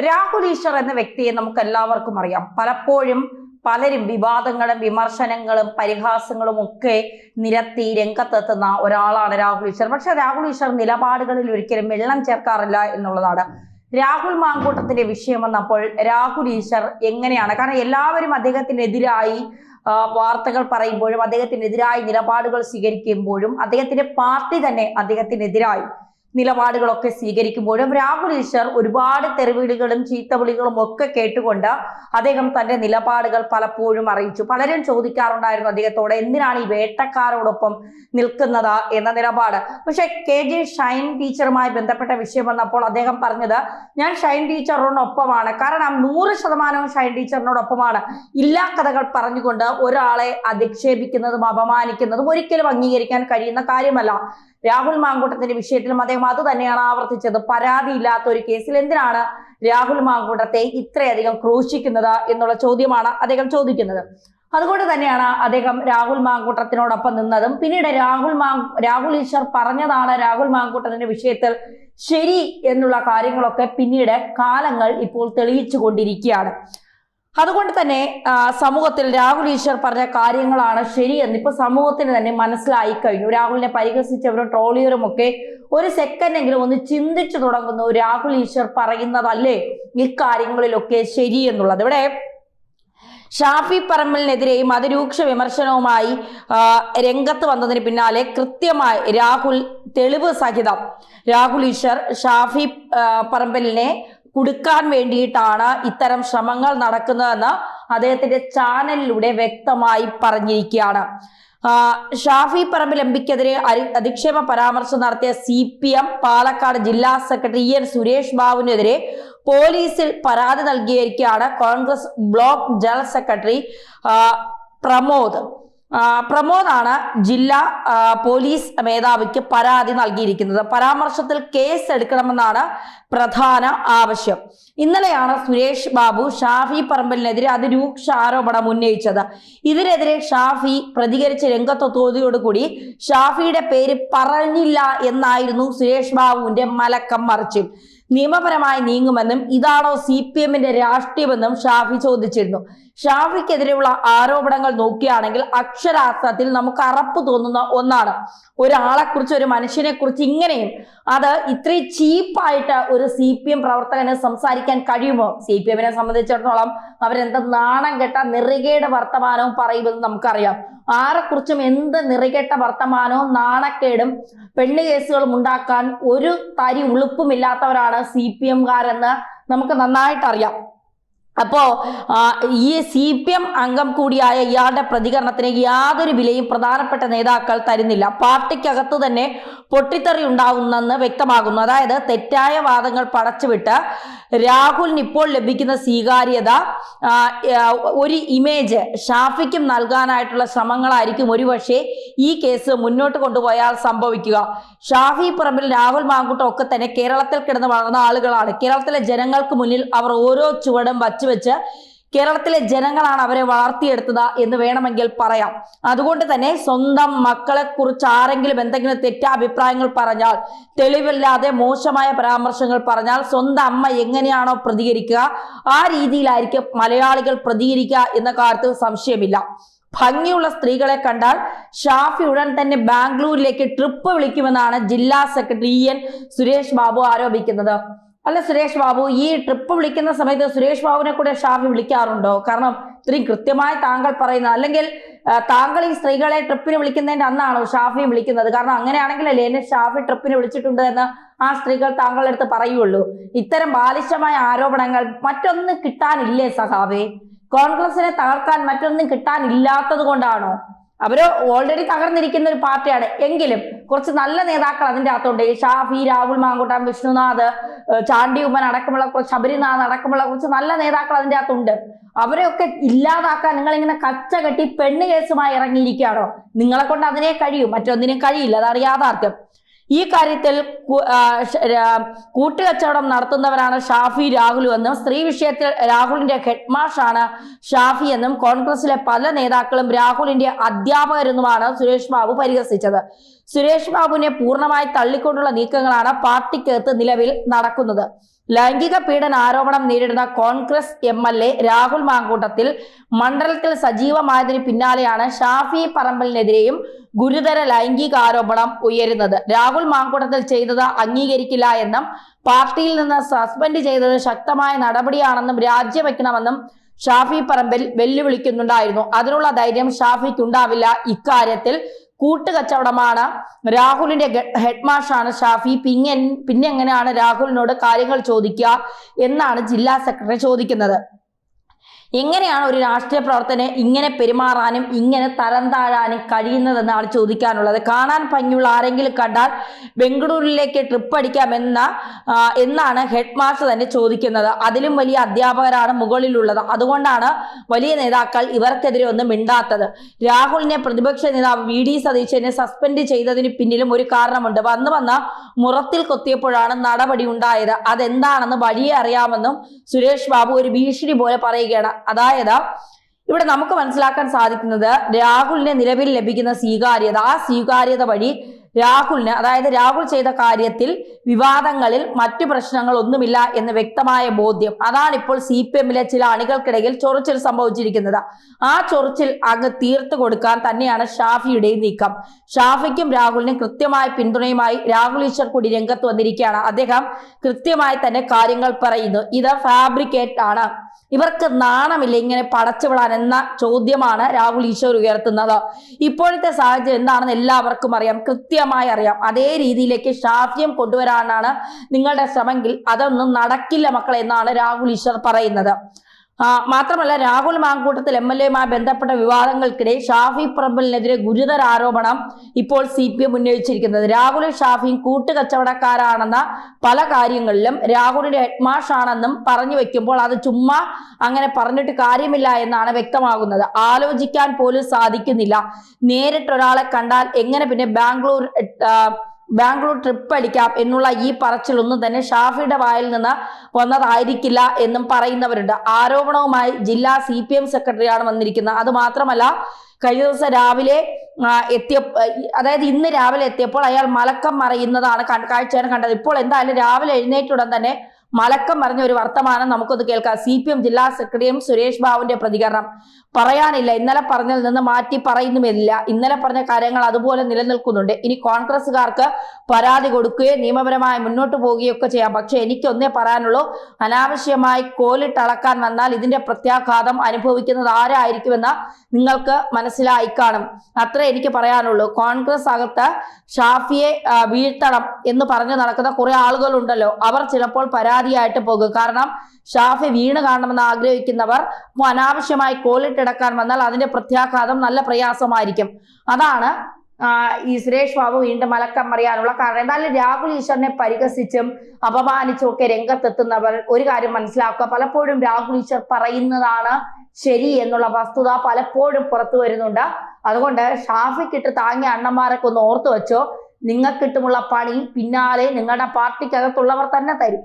രാഹുൽ ഈശ്വർ എന്ന വ്യക്തിയെ നമുക്ക് എല്ലാവർക്കും അറിയാം. പലപ്പോഴും പലരും വിവാദങ്ങളും വിമർശനങ്ങളും പരിഹാസങ്ങളും ഒക്കെ നിരത്തി രംഗത്തെത്തുന്ന ഒരാളാണ് രാഹുൽ ഈശ്വർ. പക്ഷെ രാഹുൽ ഈശ്വർ നിലപാടുകളിൽ ഒരിക്കലും വെള്ളം ചേർക്കാറില്ല എന്നുള്ളതാണ്. രാഹുൽ മാങ്കൂട്ടത്തിന്റെ വിഷയം വന്നപ്പോൾ രാഹുൽ ഈശ്വർ എങ്ങനെയാണ്, കാരണം എല്ലാവരും അദ്ദേഹത്തിനെതിരായി വാർത്തകൾ പറയുമ്പോഴും അദ്ദേഹത്തിനെതിരായി നിലപാടുകൾ സ്വീകരിക്കുമ്പോഴും അദ്ദേഹത്തിന്റെ പാർട്ടി തന്നെ അദ്ദേഹത്തിനെതിരായി നിലപാടുകളൊക്കെ സ്വീകരിക്കുമ്പോഴും രാഹുൽ ഈശ്വർ ഒരുപാട് തെറിവിളികളും ചീത്തവിളികളും ഒക്കെ കേട്ടുകൊണ്ട് അദ്ദേഹം തന്റെ നിലപാടുകൾ പലപ്പോഴും അറിയിച്ചു. പലരും ചോദിക്കാറുണ്ടായിരുന്നു അദ്ദേഹത്തോട്, എന്തിനാണ് ഈ വേട്ടക്കാരോടൊപ്പം നിൽക്കുന്നത് എന്ന നിലപാട്. പക്ഷെ KJ ഷൈൻ ടീച്ചറുമായി ബന്ധപ്പെട്ട വിഷയം വന്നപ്പോൾ അദ്ദേഹം പറഞ്ഞത്, ഞാൻ ഷൈൻ ടീച്ചറിനൊപ്പമാണ്, കാരണം 100% ഷൈൻ ടീച്ചറിനോടൊപ്പമാണ്. ഇല്ലാ കഥകൾ പറഞ്ഞുകൊണ്ട് ഒരാളെ അധിക്ഷേപിക്കുന്നതും അപമാനിക്കുന്നതും ഒരിക്കലും അംഗീകരിക്കാൻ കഴിയുന്ന കാര്യമല്ല. രാഹുൽ മാങ്കൂട്ടത്തിന്റെ വിഷയത്തിലും അദ്ദേഹം അത് തന്നെയാണ് ആവർത്തിച്ചത്. പരാതിയില്ലാത്ത ഒരു കേസിൽ എന്തിനാണ് രാഹുൽ മാങ്കൂട്ടത്തെ ഇത്രയധികം ക്രൂശിക്കുന്നത് എന്നുള്ള ചോദ്യമാണ് അദ്ദേഹം ചോദിക്കുന്നത്. അതുകൊണ്ട് തന്നെയാണ് അദ്ദേഹം രാഹുൽ മാങ്കൂട്ടത്തിനോടൊപ്പം നിന്നതും. പിന്നീട് രാഹുൽ ഈശ്വർ പറഞ്ഞതാണ് രാഹുൽ മാങ്കൂട്ടത്തിന്റെ വിഷയത്തിൽ ശരി എന്നുള്ള കാര്യങ്ങളൊക്കെ പിന്നീട് കാലങ്ങൾ ഇപ്പോൾ തെളിയിച്ചു കൊണ്ടിരിക്കുകയാണ്. അതുകൊണ്ട് തന്നെ സമൂഹത്തിൽ രാഹുൽ ഈശ്വർ പറഞ്ഞ കാര്യങ്ങളാണ് ശരിയെന്ന് ഇപ്പൊ സമൂഹത്തിന് തന്നെ മനസ്സിലായി കഴിഞ്ഞു. രാഹുലിനെ പരിഹസിച്ചവരും ട്രോളിയറും ഒക്കെ ഒരു സെക്കൻഡെങ്കിലും ഒന്ന് ചിന്തിച്ചു തുടങ്ങുന്നു, രാഹുൽ ഈശ്വർ പറയുന്നതല്ലേ ഇക്കാര്യങ്ങളിലൊക്കെ ശരി എന്നുള്ളത്. ഇവിടെ ഷാഫി പറമ്പലിനെതിരെയും അതിരൂക്ഷ വിമർശനവുമായി രംഗത്ത് വന്നതിന് പിന്നാലെ കൃത്യമായി രാഹുൽ തെളിവ് സഹിതം രാഹുൽ ഈശ്വർ ഷാഫി പറമ്പലിനെ കുടുക്കാൻ വേണ്ടിയിട്ടാണ് ഇത്തരം ശ്രമങ്ങൾ നടക്കുന്നതെന്ന് അദ്ദേഹത്തിന്റെ ചാനലിലൂടെ വ്യക്തമായി പറഞ്ഞിരിക്കുകയാണ്. ഷാഫി പറമ്പിൽ എംപിക്കെതിരെ അധിക്ഷേപ പരാമർശം നടത്തിയ CPM പാലക്കാട് ജില്ലാ സെക്രട്ടറി EN സുരേഷ് ബാബുവിനെതിരെ പോലീസിൽ പരാതി നൽകിയിരിക്കുകയാണ് കോൺഗ്രസ് ബ്ലോക്ക് ജനറൽ സെക്രട്ടറി പ്രമോദാണ് ജില്ലാ പോലീസ് മേധാവിക്ക് പരാതി നൽകിയിരിക്കുന്നത്. പരാമർശത്തിൽ കേസ് എടുക്കണമെന്നാണ് പ്രധാന ആവശ്യം. ഇന്നലെയാണ് സുരേഷ് ബാബു ഷാഫി പറമ്പലിനെതിരെ അതിരൂക്ഷ ആരോപണം ഉന്നയിച്ചത്. ഇതിനെതിരെ ഷാഫി പ്രതികരിച്ച് രംഗത്തെത്തിയതോടുകൂടി ഷാഫിയുടെ പേര് പറഞ്ഞില്ല എന്നായിരുന്നു സുരേഷ് ബാബുവിന്റെ മലക്കം മറിച്ചിൽ. നിയമപരമായി നീങ്ങുമെന്നും ഇതാണോ CPMന്റെ രാഷ്ട്രീയമെന്നും ഷാഫി ചോദിച്ചിരുന്നു. ഷാഫിക്കെതിരെയുള്ള ആരോപണങ്ങൾ നോക്കുകയാണെങ്കിൽ അക്ഷരാർത്ഥത്തിൽ നമുക്ക് അറപ്പ് തോന്നുന്ന ഒന്നാണ്. ഒരാളെക്കുറിച്ച്, ഒരു മനുഷ്യനെ കുറിച്ച് ഇങ്ങനെയും അത് ഇത്രയും ചീപ്പായിട്ട് ഒരു CPM പ്രവർത്തകന് സംസാരിക്കാൻ കഴിയുമോ? CPMനെ സംബന്ധിച്ചിടത്തോളം അവരെന്ത് നാണം കെട്ട നിറികേട് വർത്തമാനവും പറയുമെന്ന് നമുക്കറിയാം. ആരെക്കുറിച്ചും എന്ത് നിറികെട്ട വർത്തമാനവും നാണക്കേടും പെണ്ണ് കേസുകളും ഉണ്ടാക്കാൻ ഒരു തരി ഉളുപ്പുമില്ലാത്തവരാണ് CPMകാരെന്ന് നമുക്ക് നന്നായിട്ട് അറിയാം. അപ്പോ ഈ CPM അംഗം കൂടിയായ ഇയാളുടെ പ്രതികരണത്തിന് യാതൊരു വിലയും പ്രധാനപ്പെട്ട നേതാക്കൾ തരുന്നില്ല. പാർട്ടിക്കകത്ത് തന്നെ പൊട്ടിത്തെറി ഉണ്ടാകുന്നെന്ന് വ്യക്തമാകുന്നു. അതായത് തെറ്റായ വാദങ്ങൾ പടച്ചുവിട്ട് രാഹുലിന് ഇപ്പോൾ ലഭിക്കുന്ന സ്വീകാര്യത, ഒരു ഇമേജ് ഷാഫിക്കും നൽകാനായിട്ടുള്ള ശ്രമങ്ങളായിരിക്കും ഒരുപക്ഷെ ഈ കേസ് മുന്നോട്ട് കൊണ്ടുപോയാൽ സംഭവിക്കുക. ഷാഫി പറമ്പിൽ, രാഹുൽ മാങ്കൂട്ടം ഒക്കെ തന്നെ കേരളത്തിൽ കിടന്ന് വളർന്ന ആളുകളാണ്. കേരളത്തിലെ ജനങ്ങൾക്ക് മുന്നിൽ അവർ ഓരോ ചുവടും വച്ച് കേരളത്തിലെ ജനങ്ങളാണ് അവരെ വളർത്തിയെടുത്തത് എന്ന് വേണമെങ്കിൽ പറയാം. അതുകൊണ്ട് തന്നെ സ്വന്തം മക്കളെ കുറിച്ച് ആരെങ്കിലും എന്തെങ്കിലും തെറ്റാഭിപ്രായങ്ങൾ പറഞ്ഞാൽ, തെളിവില്ലാതെ മോശമായ പരാമർശങ്ങൾ പറഞ്ഞാൽ സ്വന്തം അമ്മ എങ്ങനെയാണോ പ്രതികരിക്കുക ആ രീതിയിലായിരിക്കും മലയാളികൾ പ്രതികരിക്കുക എന്ന കാര്യത്തിൽ സംശയമില്ല. ഭംഗിയുള്ള സ്ത്രീകളെ കണ്ടാൽ ഷാഫി ഉടൻ തന്നെ ബാംഗ്ലൂരിലേക്ക് ട്രിപ്പ് വിളിക്കുമെന്നാണ് ജില്ലാ സെക്രട്ടറി EN സുരേഷ് ബാബു ആരോപിക്കുന്നത്. അല്ല സുരേഷ് ബാബു, ഈ ട്രിപ്പ് വിളിക്കുന്ന സമയത്ത് സുരേഷ് ബാബുവിനെ കൂടെ ഷാഫി വിളിക്കാറുണ്ടോ? കാരണം ഇത്രയും കൃത്യമായി താങ്കൾ പറയുന്ന, അല്ലെങ്കിൽ താങ്കൾ ഈ സ്ത്രീകളെ ട്രിപ്പിന് വിളിക്കുന്നതിന്റെ അന്നാണോ ഷാഫി വിളിക്കുന്നത്? കാരണം അങ്ങനെയാണെങ്കിലല്ലേ എന്നെ ഷാഫി ട്രിപ്പിന് വിളിച്ചിട്ടുണ്ട് എന്ന് ആ സ്ത്രീകൾ താങ്കളുടെ അടുത്ത് പറയുള്ളൂ. ഇത്തരം ബാലിശമായ ആരോപണങ്ങൾ മറ്റൊന്നും കിട്ടാനില്ലേ സഖാവേ? കോൺഗ്രസിനെ തകർക്കാൻ മറ്റൊന്നും കിട്ടാനില്ലാത്തത് കൊണ്ടാണോ? അവര് ഓൾറെഡി തകർന്നിരിക്കുന്ന ഒരു പാർട്ടിയാണ്. എങ്കിലും കുറച്ച് നല്ല നേതാക്കൾ അതിൻ്റെ അകത്തുണ്ട്. ഷാഫി, രാഹുൽ മാങ്കൂട്ടം, വിഷ്ണുനാഥ്, ചാണ്ടി ഉമ്മൻ അടക്കമുള്ള, ശബരിനാഥ് അടക്കമുള്ള കുറച്ച് നല്ല നേതാക്കൾ അതിൻ്റെ അകത്തുണ്ട്. അവരെയൊക്കെ ഇല്ലാതാക്കാൻ നിങ്ങൾ ഇങ്ങനെ കച്ച കെട്ടി പെണ്ണ് കേസുമായി ഇറങ്ങിയിരിക്കുകയാണോ? നിങ്ങളെ കൊണ്ട് അതിനെ കഴിയും, മറ്റൊന്നിനും കഴിയില്ല. അതാണ് യാഥാർത്ഥ്യം. ഈ കാര്യത്തിൽ കൂട്ടുകച്ചവടം നടത്തുന്നവരാണ് ഷാഫി രാഹുലും എന്നും, സ്ത്രീ വിഷയത്തിൽ രാഹുലിന്റെ ഹെഡ്മാഷാണ് ഷാഫി എന്നും കോൺഗ്രസിലെ പല നേതാക്കളും രാഹുലിന്റെ അധ്യാപകരെന്നുമാണ് സുരേഷ് ബാബു പരിഹസിച്ചത്. സുരേഷ് ബാബുവിനെ പൂർണ്ണമായി തള്ളിക്കൊണ്ടുള്ള നീക്കങ്ങളാണ് പാർട്ടിക്കകത്ത് നിലവിൽ നടക്കുന്നത്. ലൈംഗിക പീഡന ആരോപണം നേരിടുന്ന കോൺഗ്രസ് MLA രാഹുൽ മാങ്കൂട്ടത്തിൽ മണ്ഡലത്തിൽ സജീവമായതിന് പിന്നാലെയാണ് ഷാഫി പറമ്പലിനെതിരെയും ഗുരുതര ലൈംഗിക ആരോപണം ഉയരുന്നത്. രാഹുൽ മാങ്കൂട്ടത്തിൽ ചെയ്തത് അംഗീകരിക്കില്ല എന്നും പാർട്ടിയിൽ നിന്ന് സസ്പെൻഡ് ചെയ്തത് ശക്തമായ നടപടിയാണെന്നും രാജിവെക്കണമെന്നും ഷാഫി പറമ്പിൽ വെല്ലുവിളിക്കുന്നുണ്ടായിരുന്നു. അതിനുള്ള ധൈര്യം ഷാഫിക്കുണ്ടാവില്ല. ഇക്കാര്യത്തിൽ കൂട്ടുകച്ചവടമാണ്. രാഹുലിന്റെ ഹെഡ്മാഷാണ് ഷാഫി. പിന്നെ എങ്ങനെയാണ് രാഹുലിനോട് കാര്യങ്ങൾ ചോദിക്കുക എന്നാണ് ജില്ലാ സെക്രട്ടറി ചോദിക്കുന്നത്. എങ്ങനെയാണ് ഒരു രാഷ്ട്രീയ പ്രവർത്തനെ ഇങ്ങനെ പെരുമാറാനും ഇങ്ങനെ തരം താഴാനും കഴിയുന്നതെന്നാണ് ചോദിക്കാനുള്ളത്. കാണാൻ ഭംഗിയുള്ള ആരെങ്കിലും കണ്ടാൽ ബംഗളൂരുവിലേക്ക് ട്രിപ്പ് എന്നാണ് ഹെഡ് മാസ്റ്റർ തന്നെ ചോദിക്കുന്നത്. അതിലും വലിയ അധ്യാപകരാണ് മുകളിലുള്ളത്. അതുകൊണ്ടാണ് വലിയ നേതാക്കൾ ഇവർക്കെതിരെ ഒന്നും മിണ്ടാത്തത്. രാഹുലിനെ പ്രതിപക്ഷ നേതാവ് VD സതീശനെ സസ്പെൻഡ് ചെയ്തതിന് പിന്നിലും ഒരു കാരണമുണ്ട്. വന്ന മുറത്തിൽ കൊത്തിയപ്പോഴാണ് നടപടി ഉണ്ടായത്. അതെന്താണെന്ന് വഴിയെ അറിയാമെന്നും സുരേഷ് ബാബു ഒരു ഭീഷണി പോലെ പറയുകയാണ്. അതായത് ഇവിടെ നമുക്ക് മനസ്സിലാക്കാൻ സാധിക്കുന്നത് രാഹുലിന് നിലവിൽ ലഭിക്കുന്ന സ്വീകാര്യത, ആ സ്വീകാര്യത വഴി രാഹുലിന്, അതായത് രാഹുൽ ചെയ്ത കാര്യത്തിൽ വിവാദങ്ങളിൽ മറ്റു പ്രശ്നങ്ങൾ ഒന്നുമില്ല എന്ന് വ്യക്തമായ ബോധ്യം. അതാണ് ഇപ്പോൾ CPM-ലെ ചില അണികൾക്കിടയിൽ ചൊറിച്ചിൽ സംഭവിച്ചിരിക്കുന്നത്. ആ ചൊറിച്ചിൽ അങ്ങ് തീർത്തു കൊടുക്കാൻ തന്നെയാണ് ഷാഫിയുടെ നീക്കം. ഷാഫിക്കും രാഹുലിനും കൃത്യമായ പിന്തുണയുമായി രാഹുൽ ഈശ്വർ കൂടി രംഗത്ത് വന്നിരിക്കുകയാണ്. അദ്ദേഹം കൃത്യമായി തന്നെ കാര്യങ്ങൾ പറയുന്നു. ഇത് ഫാബ്രിക്കേറ്റ് ആണ്, ഇവർക്ക് നാണമില്ല ഇങ്ങനെ പടച്ചുവിടാൻ എന്ന ചോദ്യമാണ് രാഹുൽ ഈശ്വർ ഉയർത്തുന്നത്. ഇപ്പോഴത്തെ സാഹചര്യം എന്താണെന്ന് എല്ലാവർക്കും അറിയാം, കൃത്യമായി അറിയാം. അതേ രീതിയിലേക്ക് ഷാഫിയും കൊണ്ടുവരാനാണ് നിങ്ങളുടെ ശ്രമമെങ്കിൽ അതൊന്നും നടക്കില്ല മക്കളെ എന്നാണ് രാഹുൽ ഈശ്വർ പറയുന്നത്. മാത്രമല്ല രാഹുൽ മാങ്കൂട്ടത്തിൽ MLA-യുമായി ബന്ധപ്പെട്ട വിവാദങ്ങൾക്കിടെ ഷാഫി പറമ്പലിനെതിരെ ഗുരുതര ആരോപണം ഇപ്പോൾ CPM ഉന്നയിച്ചിരിക്കുന്നത്. രാഹുലും ഷാഫിയും കൂട്ടുകച്ചവടക്കാരാണെന്ന പല കാര്യങ്ങളിലും രാഹുലിന്റെ ഹെഡ്മാഷ് ആണെന്നും പറഞ്ഞു വെക്കുമ്പോൾ അത് ചുമ്മാ അങ്ങനെ പറഞ്ഞിട്ട് കാര്യമില്ല എന്നാണ് വ്യക്തമാകുന്നത്. ആലോചിക്കാൻ പോലും സാധിക്കുന്നില്ല. നേരിട്ടൊരാളെ കണ്ടാൽ എങ്ങനെ പിന്നെ ബാംഗ്ലൂർ ട്രിപ്പ് അടിക്കാം എന്നുള്ള ഈ പറച്ചിലൊന്നും തന്നെ ഷാഫിയുടെ വായിൽ നിന്ന് വന്നതായിരിക്കില്ല എന്നും പറയുന്നവരുണ്ട്. ആരോപണവുമായി ജില്ലാ CPM സെക്രട്ടറിയാണ് വന്നിരിക്കുന്നത്. അത് മാത്രമല്ല കഴിഞ്ഞ ദിവസം രാവിലെ അതായത് ഇന്ന് രാവിലെ എത്തിയപ്പോൾ അയാൾ മലക്കം മറിയുന്നതാണ് കാഴ്ചയാണ് കണ്ടത്. ഇപ്പോൾ എന്തായാലും രാവിലെ എഴുന്നേറ്റുടൻ തന്നെ മലക്കം മറിഞ്ഞ ഒരു വർത്തമാനം നമുക്കൊന്ന് കേൾക്കാം. CPM ജില്ലാ സെക്രട്ടറിയും സുരേഷ് ബാബുവിന്റെ പ്രതികരണം. പറയാനില്ല, ഇന്നലെ പറഞ്ഞതിൽ നിന്ന് മാറ്റി പറയുന്നുമില്ല. ഇന്നലെ പറഞ്ഞ കാര്യങ്ങൾ അതുപോലെ നിലനിൽക്കുന്നുണ്ട്. ഇനി കോൺഗ്രസുകാർക്ക് പരാതി കൊടുക്കുകയോ നിയമപരമായി മുന്നോട്ട് പോവുകയോ ഒക്കെ ചെയ്യാം. പക്ഷെ എനിക്കൊന്നേ പറയാനുള്ളൂ, അനാവശ്യമായി കോലിട്ടളക്കാൻ വന്നാൽ ഇതിന്റെ പ്രത്യാഘാതം അനുഭവിക്കുന്നത് ആരായിരിക്കുമെന്ന് നിങ്ങൾക്ക് മനസ്സിലായി കാണും. അത്രേ എനിക്ക് പറയാനുള്ളൂ. കോൺഗ്രസ് അകത്ത് ഷാഫിയെ വീഴ്ത്തണം എന്ന് പറഞ്ഞു നടക്കുന്ന കുറെ ആളുകളുണ്ടല്ലോ, അവർ ചിലപ്പോൾ പരാതിയായിട്ട് പോകും. കാരണം ഷാഫി വീണ് കാണണമെന്ന് ആഗ്രഹിക്കുന്നവർ അനാവശ്യമായി കോലിട്ടിടക്കാൻ വന്നാൽ അതിന്റെ പ്രത്യാഘാതം നല്ല പ്രയാസമായിരിക്കും. അതാണ് ഈ സുരേഷ് ബാബു വീണ്ടും മലക്കം മറിയാനുള്ള കാരണം. എന്തായാലും രാഹുൽ ഈശ്വറിനെ പരിഹസിച്ചും അപമാനിച്ചും ഒക്കെ രംഗത്തെത്തുന്നവർ ഒരു കാര്യം മനസ്സിലാക്കുക, പലപ്പോഴും രാഹുൽ ഈശ്വർ പറയുന്നതാണ് ശരി എന്നുള്ള വസ്തുത പലപ്പോഴും പുറത്തു വരുന്നുണ്ട്. അതുകൊണ്ട് ഷാഫിക്കിട്ട് താങ്ങിയ അണ്ണന്മാരൊക്കെ ഒന്ന് ഓർത്തു വെച്ചോ, നിങ്ങൾക്കിട്ടുമുള്ള പണി പിന്നാലെ നിങ്ങളുടെ പാർട്ടിക്കകത്തുള്ളവർ തന്നെ തരും.